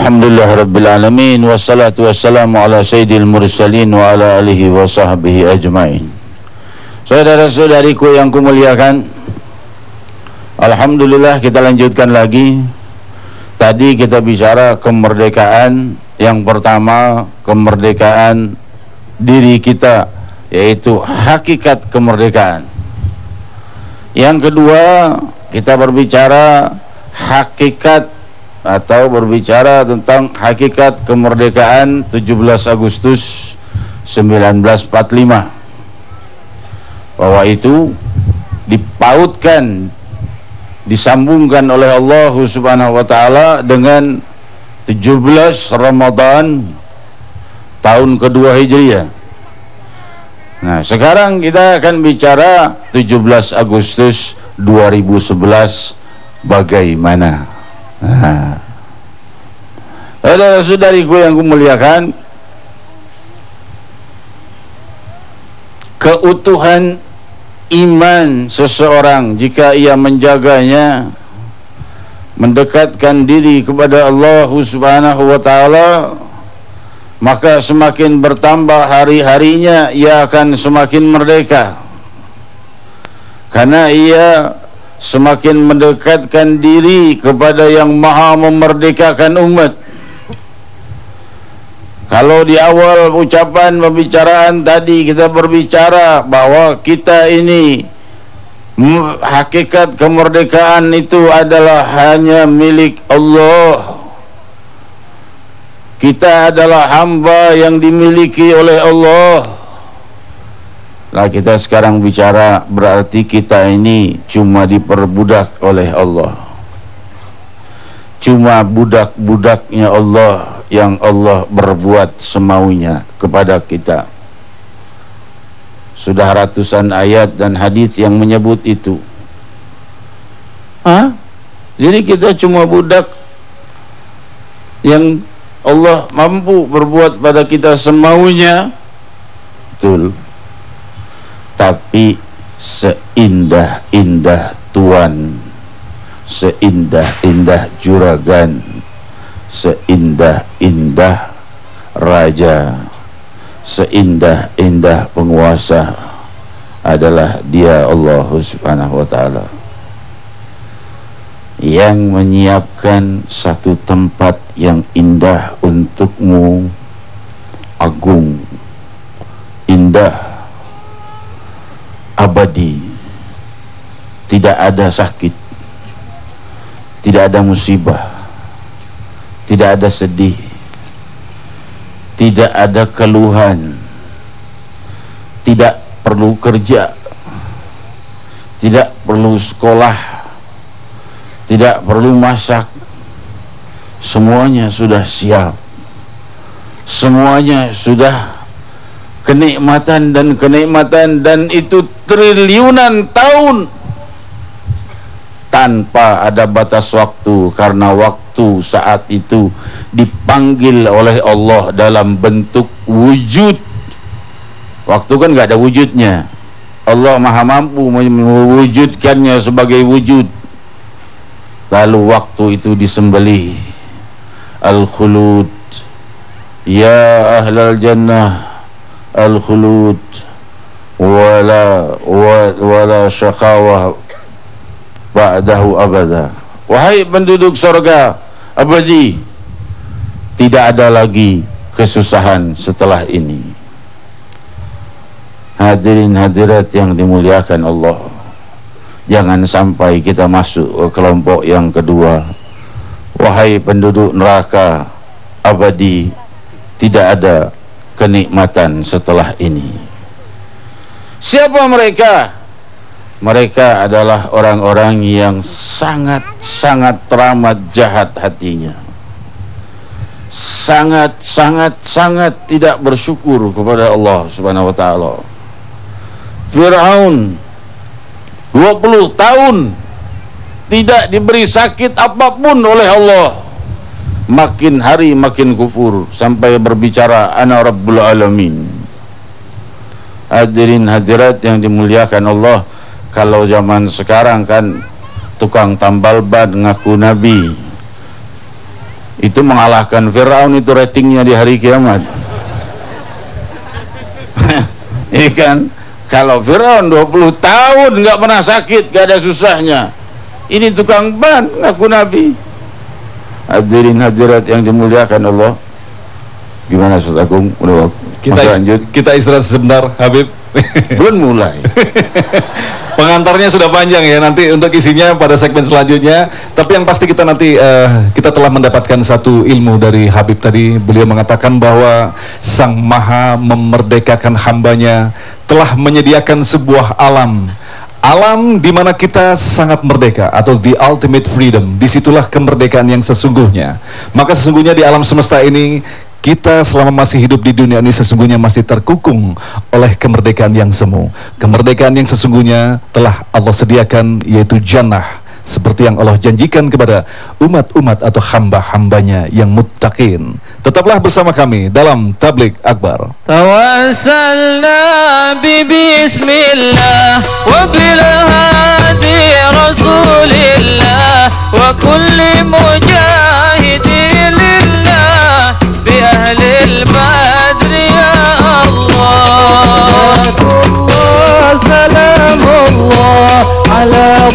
Alhamdulillah Rabbil Alamin. Wassalatu wassalamu ala sayyidil mursalin wa ala alihi wa sahbihi ajmain. Saudara-saudariku yang kumuliakan, Alhamdulillah kita lanjutkan lagi. Tadi kita bicara kemerdekaan. Yang pertama, kemerdekaan diri kita, yaitu hakikat kemerdekaan. Yang kedua, kita berbicara hakikat atau berbicara tentang hakikat kemerdekaan 17 Agustus 1945, bahwa itu dipautkan, disambungkan oleh Allah Subhanahu wa taala dengan 17 Ramadan tahun kedua Hijriah. Nah, sekarang kita akan bicara 17 Agustus 2011 bagaimana. Saudara-saudariku yang kumuliakan, keutuhan iman seseorang jika ia menjaganya, mendekatkan diri kepada Allah Subhanahu wa taala, maka semakin bertambah hari-harinya, ia akan semakin merdeka, karena ia semakin mendekatkan diri kepada yang maha memerdekakan umat. Kalau di awal ucapan pembicaraan tadi kita berbicara bahwa kita ini, hakikat kemerdekaan itu adalah hanya milik Allah. Kita adalah hamba yang dimiliki oleh Allah. Nah, kita sekarang bicara berarti kita ini cuma diperbudak oleh Allah. Cuma budak-budaknya Allah yang Allah berbuat semaunya kepada kita. Sudah ratusan ayat dan hadis yang menyebut itu. Jadi kita cuma budak yang Allah mampu berbuat pada kita semaunya. Betul. Tapi seindah-indah Tuhan, seindah-indah juragan, seindah-indah raja, seindah-indah penguasa adalah Dia, Allah Subhanahu wa taala, yang menyiapkan satu tempat yang indah untukmu, agung, indah, abadi. Tidak ada sakit, tidak ada musibah, tidak ada sedih, tidak ada keluhan, tidak perlu kerja, tidak perlu sekolah, tidak perlu masak. Semuanya sudah siap, semuanya sudah kenikmatan dan kenikmatan, dan itu triliunan tahun tanpa ada batas waktu, karena waktu saat itu dipanggil oleh Allah dalam bentuk wujud. Waktu kan gak ada wujudnya, Allah maha mampu mewujudkannya sebagai wujud. Lalu waktu itu disembelih. Al-khulud, ya ahlal jannah al-khulud wala syaqawah ba'dahu abada. Wahai penduduk surga abadi, tidak ada lagi kesusahan setelah ini. Hadirin hadirat yang dimuliakan Allah, jangan sampai kita masuk ke kelompok yang kedua. Wahai penduduk neraka abadi, tidak ada kenikmatan setelah ini. Siapa mereka? Mereka adalah orang-orang yang sangat-sangat teramat jahat hatinya, sangat tidak bersyukur kepada Allah Subhanahu wa taala. Fir'aun 20 tahun tidak diberi sakit apapun oleh Allah, makin hari makin kufur sampai berbicara ana rabbul alamin. Hadirin hadirat yang dimuliakan Allah, kalau zaman sekarang kan tukang tambal ban ngaku nabi, Itu mengalahkan Firaun itu ratingnya di hari kiamat. Iya kan? Kalau Firaun 20 tahun nggak pernah sakit, nggak ada susahnya. Ini tukang ban ngaku nabi. Hadirin hadirat yang dimuliakan Allah. Gimana Ustaz Agung? Udah lanjut. Kita istirahat sebentar, Habib. Belum mulai. Pengantarnya sudah panjang ya, nanti untuk isinya pada segmen selanjutnya. Tapi yang pasti kita nanti kita telah mendapatkan satu ilmu dari Habib tadi. Beliau mengatakan bahwa Sang Maha memerdekakan hambanya, telah menyediakan sebuah alam di mana kita sangat merdeka, atau the ultimate freedom. Disitulah kemerdekaan yang sesungguhnya. Maka sesungguhnya di alam semesta ini, kita selama masih hidup di dunia ini sesungguhnya masih terkukung oleh kemerdekaan yang semu. Kemerdekaan yang sesungguhnya telah Allah sediakan, yaitu jannah, seperti yang Allah janjikan kepada umat-umat atau hamba-hambanya yang muttaqin. Tetaplah bersama kami dalam Tabligh Akbar. Tawassalna bismillah wa bil hadi rasulillah wa kulli mujahidin lillah bi ahlil badri ya Allah. Salamullah ala